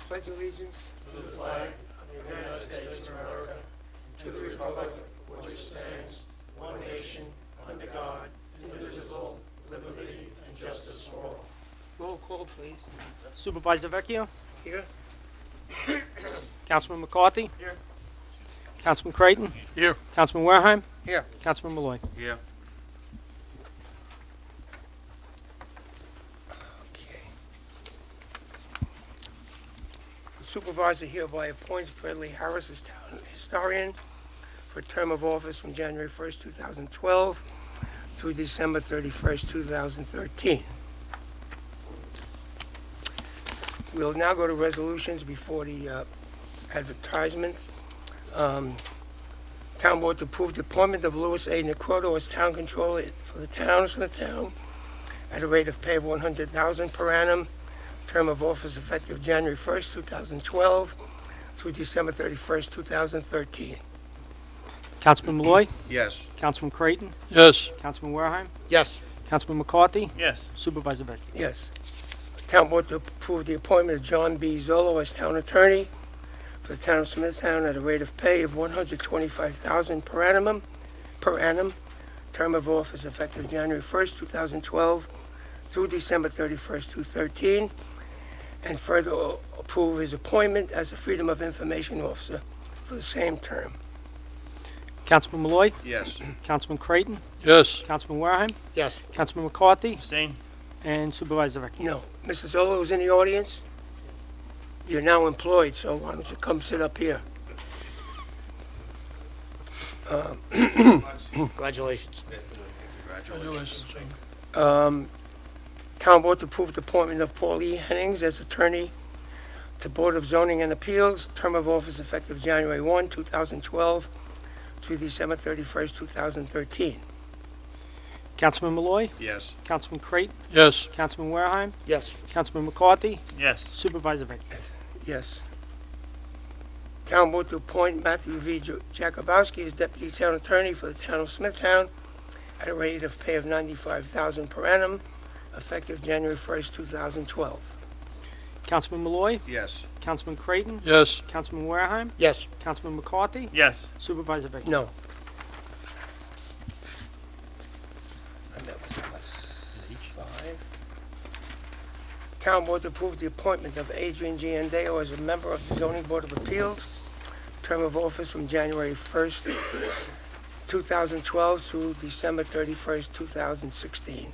pledge allegiance to the flag of the United States of America, to the republic for which it stands, one nation, under God, indivisible, liberty and justice for all. roll call, please. Supervisor Vecchio, Here. Councilman McCarthy, Here. Councilman Creighton, Here. Councilman Wareheim, Here. Councilman Malloy. Here. Okay. The supervisor hereby appoints Bradley Harris as town historian for a term of office from January 1st, 2012 through December 31st, 2013. We'll now go to resolutions before the advertisement. Town Board to approve the appointment of Louis A. Necroto as town controller for the town of Smithtown at a rate of pay of $100,000 per annum, term of office effective January 1st, 2012 through December 31st, 2013. Councilman Malloy, Yes. Councilman Creighton, Yes. Councilman Wareheim, Yes. Councilman McCarthy, Yes. Supervisor Vecchio. Yes. Town Board to approve the appointment of John B. Zolo as town attorney for the town of Smithtown at a rate of pay of $125,000 per annum, term of office effective January 1st, 2012 through December 31st, 2013, and further approve his appointment as a Freedom of Information Officer for the same term. Councilman Malloy, Yes. Councilman Creighton, Yes. Councilman Wareheim, Yes. Councilman McCarthy, Abstain. and Supervisor Vecchio. No. Mrs. Zolo is in the audience? You're now employed, so why don't you come sit up here? Congratulations. Congratulations. Town Board to approve the appointment of Paul E. Hennings as attorney to Board of Zoning and Appeals, term of office effective January 1, 2012 through December 31st, 2013. Councilman Malloy, Yes. Councilman Creighton, Yes. Councilman Wareheim, Yes. Councilman McCarthy, Yes. Supervisor Vecchio. Yes. Town Board to appoint Matthew V. Jakubowski as deputy town attorney for the town of Smithtown at a rate of pay of $95,000 per annum, effective January 1st, 2012. Councilman Malloy, Yes. Councilman Creighton, Yes. Councilman Wareheim, Yes. Councilman McCarthy, Yes. Supervisor Vecchio. No. And that was five. Town Board to approve the appointment of Adrian Giandeo as a member of the Zoning Board of Appeals, term of office from January 1st, 2012 through December 31st, 2016.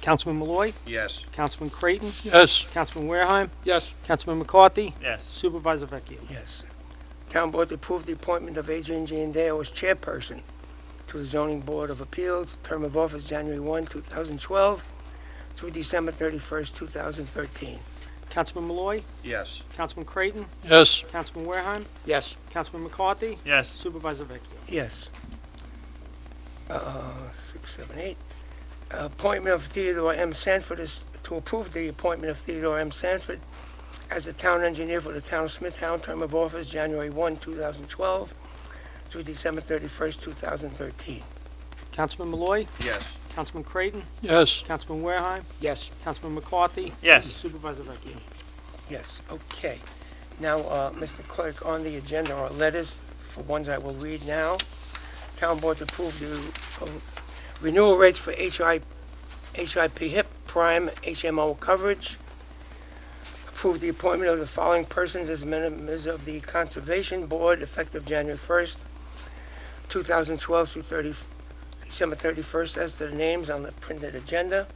Councilman Malloy, Yes. Councilman Creighton, Yes. Councilman Wareheim, Yes. Councilman McCarthy, Yes. Supervisor Vecchio. Yes. Town Board to approve the appointment of Adrian Giandeo as chairperson to the Zoning Board of Appeals, term of office January 1, 2012 through December 31st, 2013. Councilman Malloy, Yes. Councilman Creighton, Yes. Councilman Wareheim, Yes. Councilman McCarthy, Yes. Supervisor Vecchio. Yes. 6, 7, 8. Appointment of Theodore M. Sanford is to approve the appointment of Theodore M. Sanford as the town engineer for the town of Smithtown, term of office January 1, 2012 through December 31st, 2013. Councilman Malloy, Yes. Councilman Creighton, Yes. Councilman Wareheim, Yes. Councilman McCarthy, Yes. Supervisor Vecchio. Yes, okay. Now, Mr. Clerk, on the agenda are letters, for ones I will read now. Town Board to approve the renewal rates for HIP HIP Prime HMO coverage. Approve the appointment of the following persons as members of the Conservation Board effective January 1st, 2012 through December 31st, as to the names on the printed agenda.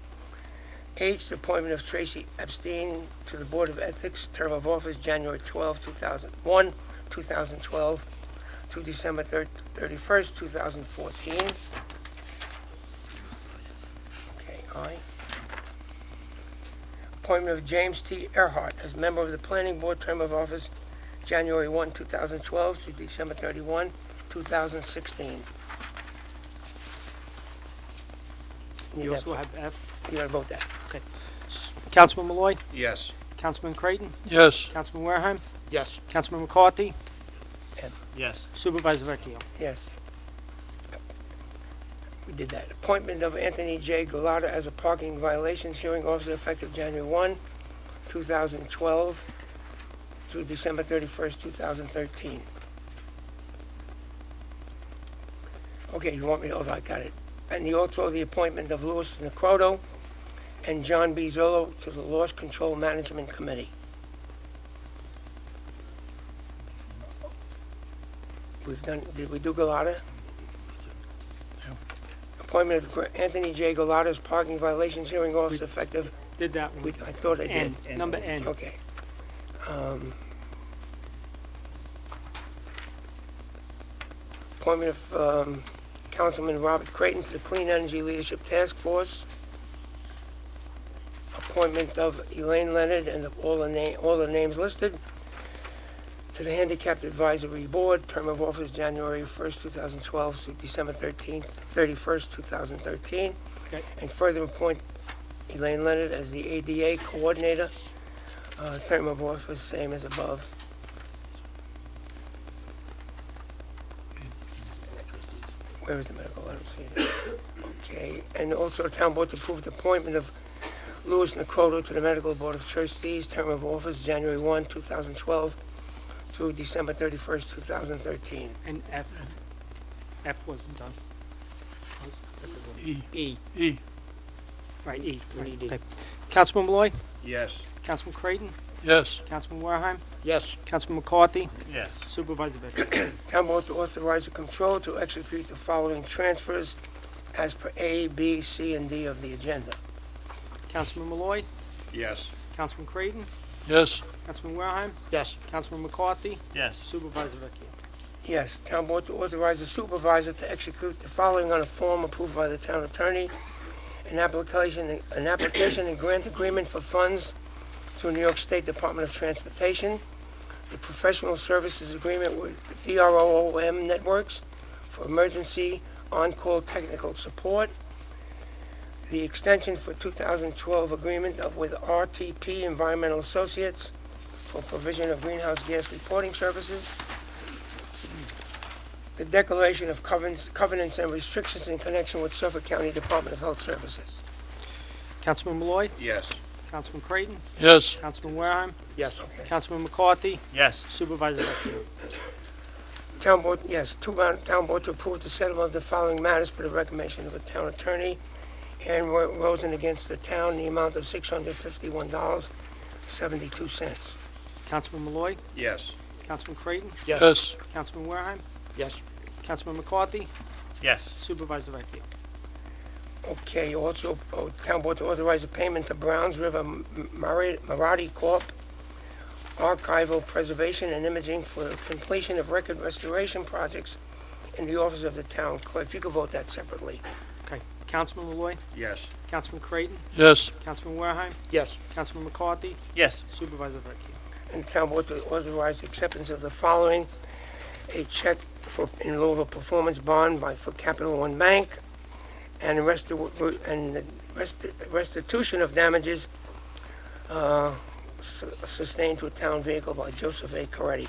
H, the appointment of Tracy Epstein to the Board of Ethics, term of office January 12, 2012 through December 31st, 2014. Okay, I. Appointment of James T. Earhart as member of the Planning Board, term of office January 1, 2012 through December 31, 2016. You also have F. You gotta vote that. Councilman Malloy, Yes. Councilman Creighton, Yes. Councilman Wareheim, Yes. Councilman McCarthy, Yes. Supervisor Vecchio. Yes. We did that. Appointment of Anthony J. Galata as a parking violations hearing officer effective January 1, 2012 through December 31st, 2013. Okay, you want me to, oh, I got it. And also the appointment of Louis Necroto and John B. Zollo to the Loss Control Management Committee. Did we do Galata? Appointment of Anthony J. Galata as parking violations hearing officer effective, Did that one. I thought I did. N, number N. Okay. Appointment of Councilman Robert Creighton to the Clean Energy Leadership Task Force. Appointment of Elaine Leonard and all the names listed to the Handicapped Advisory Board, term of office January 1st, 2012 through December 31st, 2013. Okay. And further appoint Elaine Leonard as the ADA Coordinator, term of office same as above. Where is the medical? I don't see it. Okay, and also town board to approve the appointment of Louis Necroto to the Medical Board of Trustees, term of office January 1, 2012 through December 31st, 2013. And F. F wasn't done. E. Right, E. We Right. need E. Okay. Councilman Malloy, Yes. Councilman Creighton, Yes. Councilman Wareheim, Yes. Councilman McCarthy, Yes. Supervisor Vecchio. Town board to authorize the control to execute the following transfers as per A, B, C, and D of the agenda. Councilman Malloy, Yes. Councilman Creighton, Yes. Councilman Wareheim, Yes. Councilman McCarthy, Yes. Supervisor Vecchio. Yes, town board to authorize the supervisor to execute the following on a form approved by the town attorney. An application and grant agreement for funds through New York State Department of Transportation. The professional services agreement with VROOM Networks for emergency on-call technical support. The extension for 2012 agreement with RTP Environmental Associates for provision of greenhouse gas reporting services. The declaration of covenants and restrictions in connection with Suffolk County Department of Health Services. Councilman Malloy, Yes. Councilman Creighton, Yes. Councilman Wareheim, Yes. Councilman McCarthy, Yes. Supervisor Vecchio. Town board, yes, town board to approve the settlement of the following matters per the recommendation of the town attorney, Ann Rosen against the town, in the amount of $651.72. Councilman Malloy, Yes. Councilman Creighton, Yes. Councilman Wareheim, Yes. Councilman McCarthy, Yes. Supervisor Vecchio. Okay, also, town board to authorize a payment to Browns River Marathi Corp. Archival Preservation and Imaging for the completion of record restoration projects in the office of the town clerk. You can vote that separately. Okay. Councilman Malloy, Yes. Councilman Creighton, Yes. Councilman Wareheim, Yes. Councilman McCarthy, Yes. Supervisor Vecchio. And the town board to authorize the acceptance of the following: a check in lieu of a performance bond for Capital One Bank, and restitution of damages sustained to a town vehicle by Joseph A. Coretti.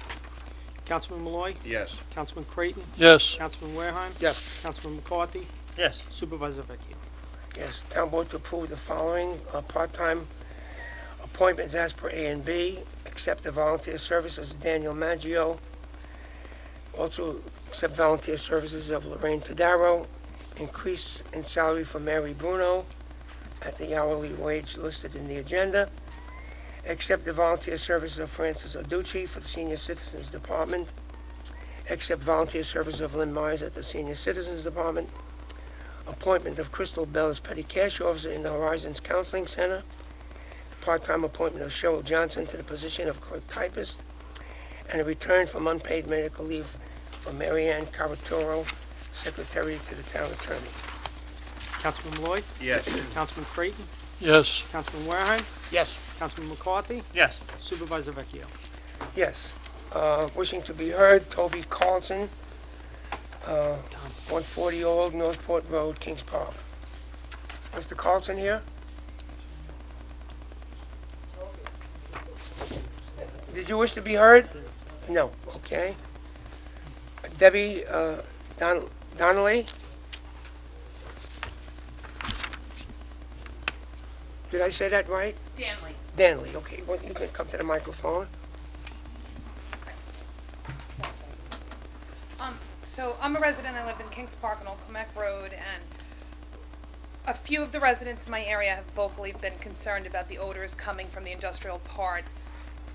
Councilman Malloy, Yes. Councilman Creighton, Yes. Councilman Wareheim, Yes. Councilman McCarthy, Yes. Supervisor Vecchio. Yes, town board to approve the following part-time appointments as per A and B. Accept the volunteer services of Daniel Maggio. Also accept volunteer services of Lorraine Tadaro. Increase in salary for Mary Bruno at the hourly wage listed in the agenda. Accept the volunteer services of Francis Oducci for the Senior Citizens Department. Accept volunteer services of Lynn Myers at the Senior Citizens Department. Appointment of Crystal Bell as Petty Cash Officer in the Horizons Counseling Center. Part-time appointment of Cheryl Johnson to the position of clerk typist. And a return from unpaid medical leave for Mary Ann Caratoro, Secretary to the Town Attorney. Councilman Malloy, Yes. Councilman Creighton, Yes. Councilman Wareheim, Yes. Councilman McCarthy, Yes. Supervisor Vecchio. Yes. Wishing to be heard, Toby Carlson, 140 Old Northport Road, Kings Park. Mr. Carlson here? Did you wish to be heard? No, okay. Debbie Donnelly? Did I say that right? Danley. Danley, okay. Well, you can come to the microphone. So I'm a resident, I live in Kings Park on Old Comac Road, and a few of the residents in my area have vocally been concerned about the odors coming from the industrial part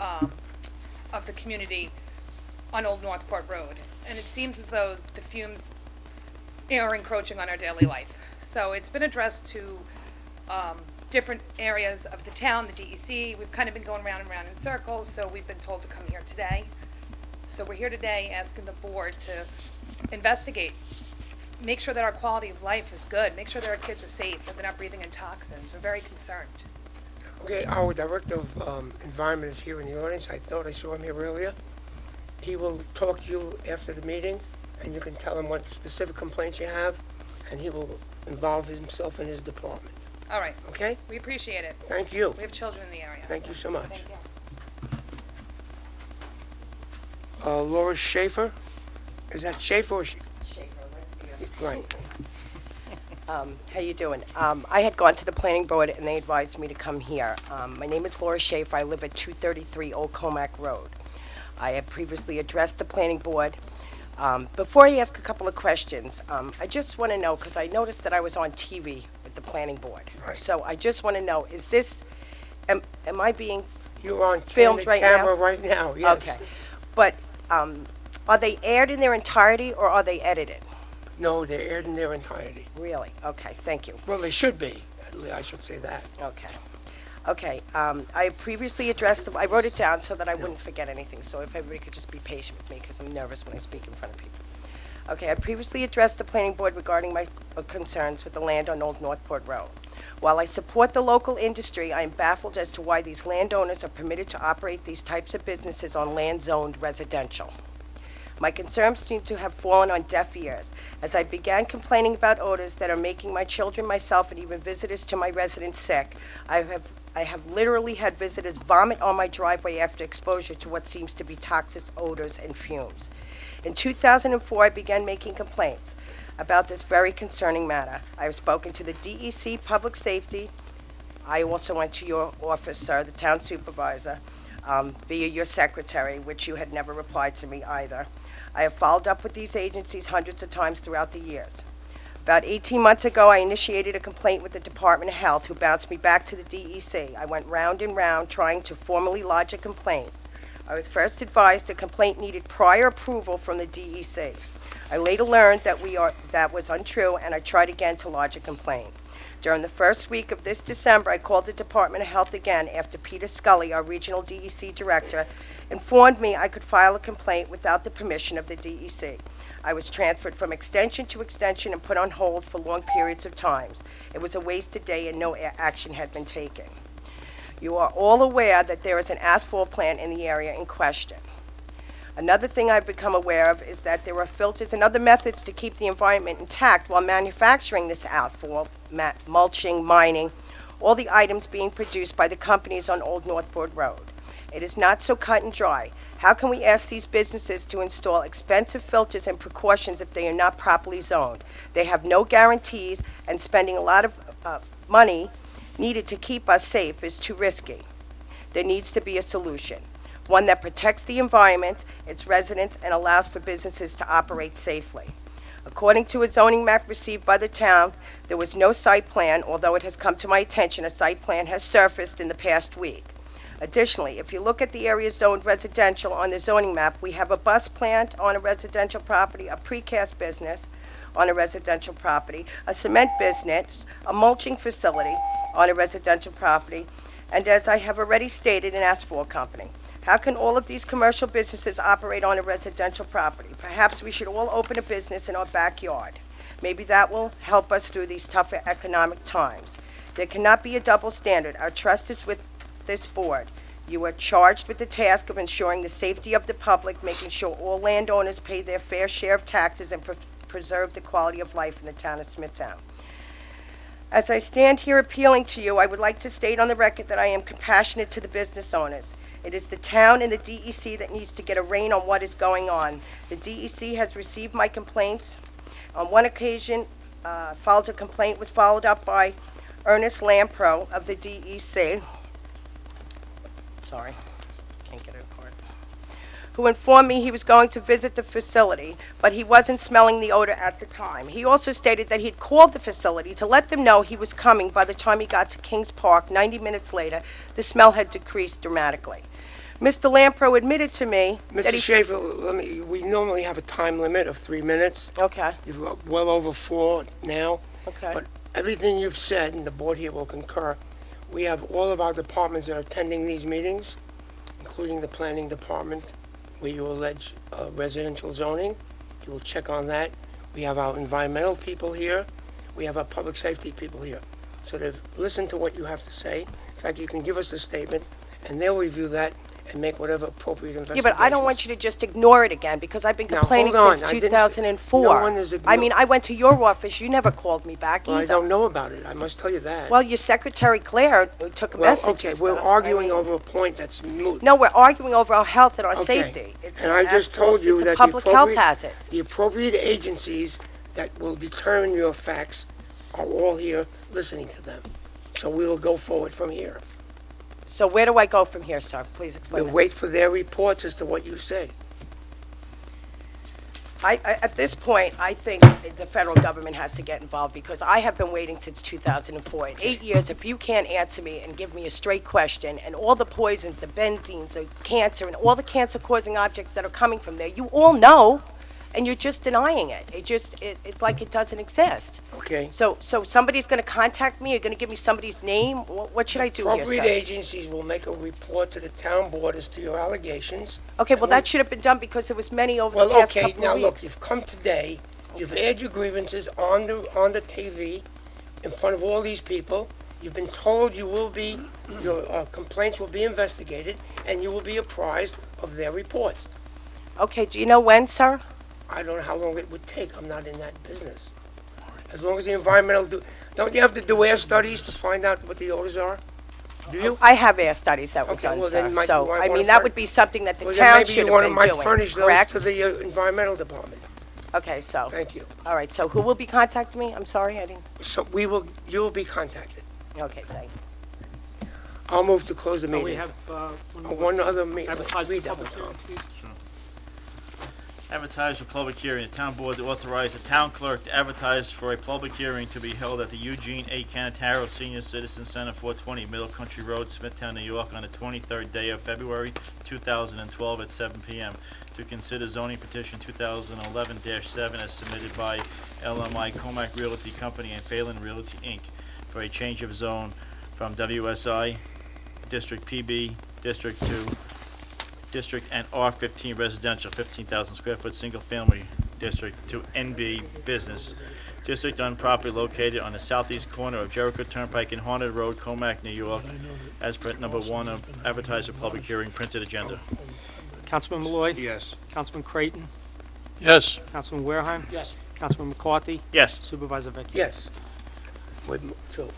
of the community on Old Northport Road. And it seems as though the fumes are encroaching on our daily life. So it's been addressed to different areas of the town, the DEC. We've kind of been going round and round in circles, so we've been told to come here today. So we're here today asking the board to investigate, make sure that our quality of life is good, make sure that our kids are safe, that they're not breathing in toxins. We're very concerned. Okay, our Director of Environment is here in the audience. I thought I saw him here earlier. He will talk to you after the meeting, and you can tell him what specific complaints you have, and he will involve himself in his department. All right, Okay? we appreciate it. Thank you. We have children in the area. Thank you so much. Thank you. Laura Schaefer? Is that Schaefer or Schaefer, Right. how you doing? I had gone to the planning board and they advised me to come here. My name is Laura Schaefer. I live at 233 Old Comac Road. I have previously addressed the planning board. Before I ask a couple of questions, I just want to know, because I noticed that I was on TV with the planning board. Right. So I just want to know, is this, am I being You're on Filmed candid right now? camera right now, yes. okay? But are they aired in their entirety or are they edited? No, they're aired in their entirety. Really? Okay, thank you. Well, they should be. At least I should say that. Okay. Okay, I previously addressed, I wrote it down so that I wouldn't forget anything, so if everybody could just be patient with me, because I'm nervous when I speak in front of people. Okay, I previously addressed the planning board regarding my concerns with the land on Old Northport Road. While I support the local industry, I am baffled as to why these landowners are permitted to operate these types of businesses on land zoned residential. My concerns seem to have fallen on deaf ears, as I began complaining about odors that are making my children, myself, and even visitors to my residence sick. I have literally had visitors vomit on my driveway after exposure to what seems to be toxic odors and fumes. In 2004, I began making complaints about this very concerning matter. I have spoken to the DEC Public Safety. I also went to your office, sir, the town supervisor, via your secretary, which you had never replied to me either. I have followed up with these agencies hundreds of times throughout the years. About 18 months ago, I initiated a complaint with the Department of Health, who bounced me back to the DEC. I went round and round trying to formally lodge a complaint. I was first advised a complaint needed prior approval from the DEC. I later learned that was untrue, and I tried again to lodge a complaint. During the first week of this December, I called the Department of Health again after Peter Scully, our regional DEC director, informed me I could file a complaint without the permission of the DEC. I was transferred from extension to extension and put on hold for long periods of times. It was a wasted day and no action had been taken. You are all aware that there is an asphalt plant in the area in question. Another thing I've become aware of is that there are filters and other methods to keep the environment intact while manufacturing this asphalt, mulching, mining, all the items being produced by the companies on Old Northport Road. It is not so cut and dry. How can we ask these businesses to install expensive filters and precautions if they are not properly zoned? They have no guarantees, and spending a lot of money needed to keep us safe is too risky. There needs to be a solution, one that protects the environment, its residents, and allows for businesses to operate safely. According to a zoning map received by the town, there was no site plan, although it has come to my attention a site plan has surfaced in the past week. Additionally, if you look at the area zoned residential on the zoning map, we have a bus plant on a residential property, a precast business on a residential property, a cement business, a mulching facility on a residential property, and as I have already stated, an asphalt company. How can all of these commercial businesses operate on a residential property? Perhaps we should all open a business in our backyard. Maybe that will help us through these tough economic times. There cannot be a double standard. Our trust is with this board. You are charged with the task of ensuring the safety of the public, making sure all landowners pay their fair share of taxes and preserve the quality of life in the town of Smithtown. As I stand here appealing to you, I would like to state on the record that I am compassionate to the business owners. It is the town and the DEC that needs to get a rein on what is going on. The DEC has received my complaints. On one occasion, filed a complaint was followed up by Ernest Lampro of the DEC. Sorry, can't get it apart. who informed me he was going to visit the facility, but he wasn't smelling the odor at the time. He also stated that he'd called the facility to let them know he was coming. By the time he got to Kings Park, 90 minutes later, the smell had decreased dramatically. Mr. Lampro admitted to me that Mr. he... Schaefer, we normally have a time limit of 3 minutes. Okay, You've got well over 4 now. okay. But everything you've said, and the board here will concur, we have all of our departments that are attending these meetings, including the planning department, where you allege residential zoning. You will check on that. We have our environmental people here. We have our public safety people here. So they've listened to what you have to say. In fact, you can give us a statement, and they'll review that and make whatever appropriate Yeah, investigations. but I don't want you to just ignore it again, because I've been Now, complaining hold on. since I didn't say- 2004. no one is I mean, I went to your office, you never called me back Well, I either. don't know about it. I must tell you that. Well, your secretary Claire took a Well, message okay, and we're stuff. I arguing mean- over a point that's moot. No, we're arguing over our health and our Okay. safety. It's And I an just actual- told you it's that a the public health appropriate- hazard. The appropriate agencies that will determine your facts are all here listening to them. So we will go forward from here. So where do I go from here, sir? Please explain We'll that. wait for their reports as to what you said. At this point, I think the federal government has to get involved, because I have been waiting since 2004. In 8 years, if you can't answer me and give me a straight question, and all the poisons, the benzenes, the cancer, and all the cancer-causing objects that are coming from there, you all know, and you're just denying it. It's like it doesn't exist. Okay? So somebody's gonna contact me, you're gonna give me somebody's name? What should I do here, Appropriate sir? agencies will make a report to the town board as to your allegations. Okay, well, and that should have been done, because there was many over the Well, past okay, couple now of look, weeks. you've come today, you've aired your grievances on the TV in front of all these people. You've been told you will be, your complaints will be investigated, and you will be apprised of their reports. Okay, do you know when, sir? I don't know how long it would take, I'm not in that business. As long as the environmental, don't you have to do air studies to find out what the odors are? Do you? I have air studies that were Okay, done, well, then sir. might So, you I wanna mean, that fur- would be something that the Well, then town maybe should you have wanna been might doing, furnish those correct? to the environmental department. Okay, so, Thank you. all right, so who will be contacting me? I'm sorry, I didn't, So you will be contacted. okay, thank you. I'll move to close the Oh, meeting. we have One other meeting. advertised Read that public one, hearing, Tom. please. Advertise for public hearing. The town board to authorize the town clerk to advertise for a public hearing to be held at the Eugene A. Canataro Senior Citizen Center, 420 Middle Country Road, Smithtown, New York, on the 23rd day of February 2012 at 7 p.m. to consider zoning petition 2011-7 as submitted by LMI Comac Realty Company and Phelan Realty, Inc. for a change of zone from WSI District PB District to District and R15 residential, 15,000 square foot, single-family district to NB business district on property located on the southeast corner of Jericho Turnpike and Haunted Road, Comac, New York, as per number 1 of advertiser public hearing printed agenda. Councilman Malloy. Yes. Councilman Creighton. Yes. Councilman Wareheim. Yes. Councilman McCarthy. Yes. Supervisor Vecchio. Yes. So,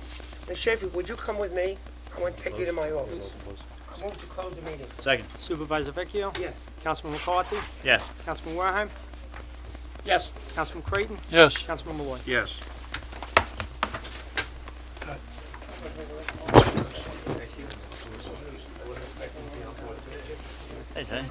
Ms. Schaefer, would you come with me? I want to take you to my office. I move to close the meeting. Second. Supervisor Vecchio. Yes. Councilman McCarthy. Yes. Councilman Wareheim. Yes. Councilman Creighton. Yes. Councilman Malloy. Yes. Hey, Jay.